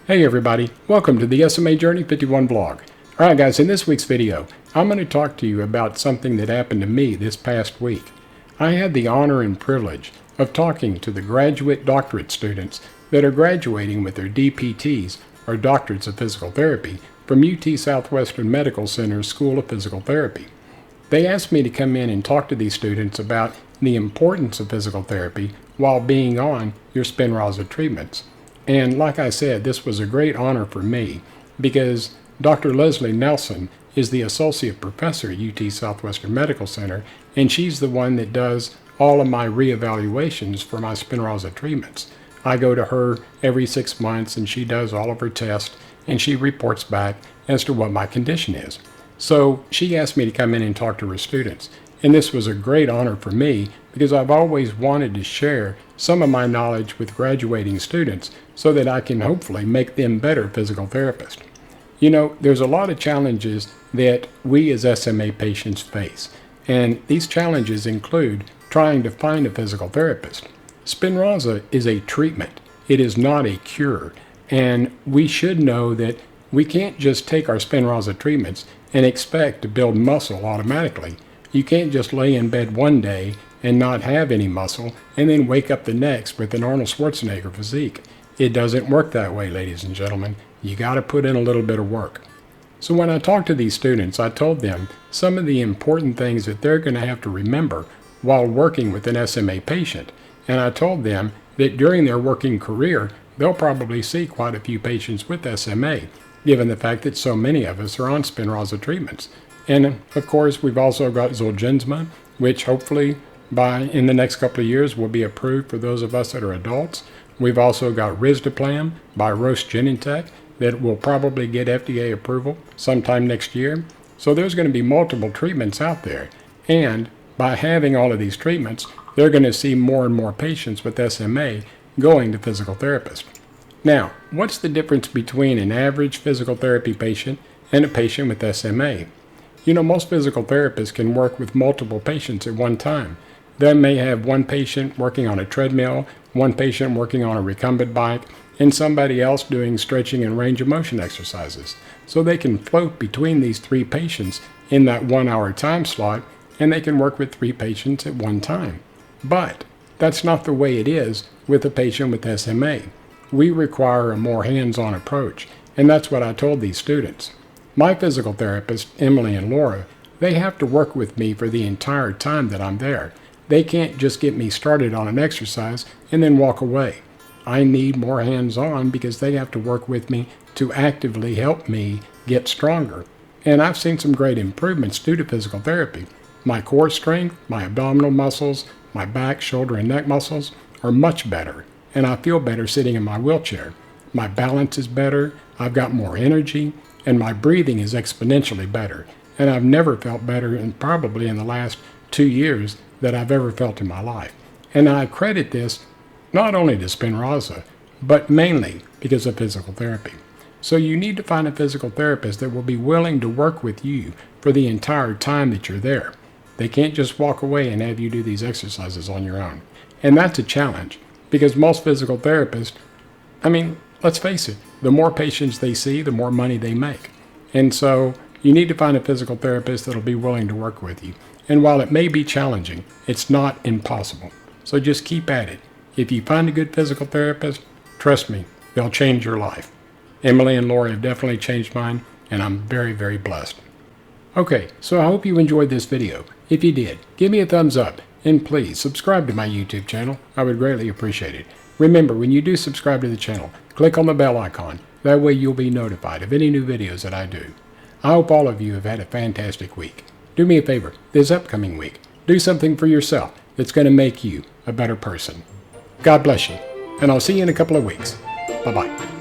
Hey everybody, welcome to the SMA Journey 51 blog. Alright guys, in this week's video, I'm going to talk to you about something that happened to me this past week. I had the honor and privilege of talking to the graduate doctorate students that are graduating with their DPTs, or Doctorates of Physical Therapy, from UT Southwestern Medical Center's School of Physical Therapy. They asked me to come in and talk to these students about the importance of physical therapy while being on your Spinraza treatments. And like I said, this was a great honor for me because Dr. Leslie Nelson is the Associate Professor at UT Southwestern Medical Center, and she's the one that does all of my reevaluations for my Spinraza treatments. I go to her every 6 months and she does all of her tests and she reports back as to what my condition is. So she asked me to come in and talk to her students. And this was a great honor for me because I've always wanted to share some of my knowledge with graduating students so that I can hopefully make them better physical therapists. You know, there's a lot of challenges that we as SMA patients face, and these challenges include trying to find a physical therapist. Spinraza is a treatment. It is not a cure, and we should know that we can't just take our Spinraza treatments and expect to build muscle automatically. You can't just lay in bed one day and not have any muscle and then wake up the next with an Arnold Schwarzenegger physique. It doesn't work that way, ladies and gentlemen. You got to put in a little bit of work. So when I talked to these students, I told them some of the important things that they're going to have to remember while working with an SMA patient. And I told them that during their working career, they'll probably see quite a few patients with SMA, given the fact that so many of us are on Spinraza treatments. And of course, we've also got Zolgensma, which hopefully in the next couple of years will be approved for those of us that are adults. We've also got Risdiplam by Roche Genentech that will probably get FDA approval sometime next year. So there's going to be multiple treatments out there. And by having all of these treatments, they're going to see more and more patients with SMA going to physical therapists. Now, what's the difference between an average physical therapy patient and a patient with SMA? You know, most physical therapists can work with multiple patients at one time. They may have one patient working on a treadmill, one patient working on a recumbent bike, and somebody else doing stretching and range of motion exercises. So they can float between these three patients in that 1 hour time slot, and they can work with three patients at one time. But that's not the way it is with a patient with SMA. We require a more hands-on approach, and that's what I told these students. My physical therapists, Emily and Laura, they have to work with me for the entire time that I'm there. They can't just get me started on an exercise and then walk away. I need more hands-on because they have to work with me to actively help me get stronger. And I've seen some great improvements due to physical therapy. My core strength, my abdominal muscles, my back, shoulder, and neck muscles are much better, and I feel better sitting in my wheelchair. My balance is better, I've got more energy, and my breathing is exponentially better. And I've never felt better probably in the last 2 years that I've ever felt in my life. And I credit this not only to Spinraza, but mainly because of physical therapy. So you need to find a physical therapist that will be willing to work with you for the entire time that you're there. They can't just walk away and have you do these exercises on your own. And that's a challenge because most physical therapists, let's face it, the more patients they see, the more money they make. And so you need to find a physical therapist that'll be willing to work with you. And while it may be challenging, it's not impossible. So just keep at it. If you find a good physical therapist, trust me, they'll change your life. Emily and Laura have definitely changed mine, and I'm very, very blessed. Okay, so I hope you enjoyed this video. If you did, give me a thumbs up, and please subscribe to my YouTube channel. I would greatly appreciate it. Remember, when you do subscribe to the channel, click on the bell icon. That way you'll be notified of any new videos that I do. I hope all of you have had a fantastic week. Do me a favor, this upcoming week, do something for yourself that's going to make you a better person. God bless you, and I'll see you in a couple of weeks. Bye-bye.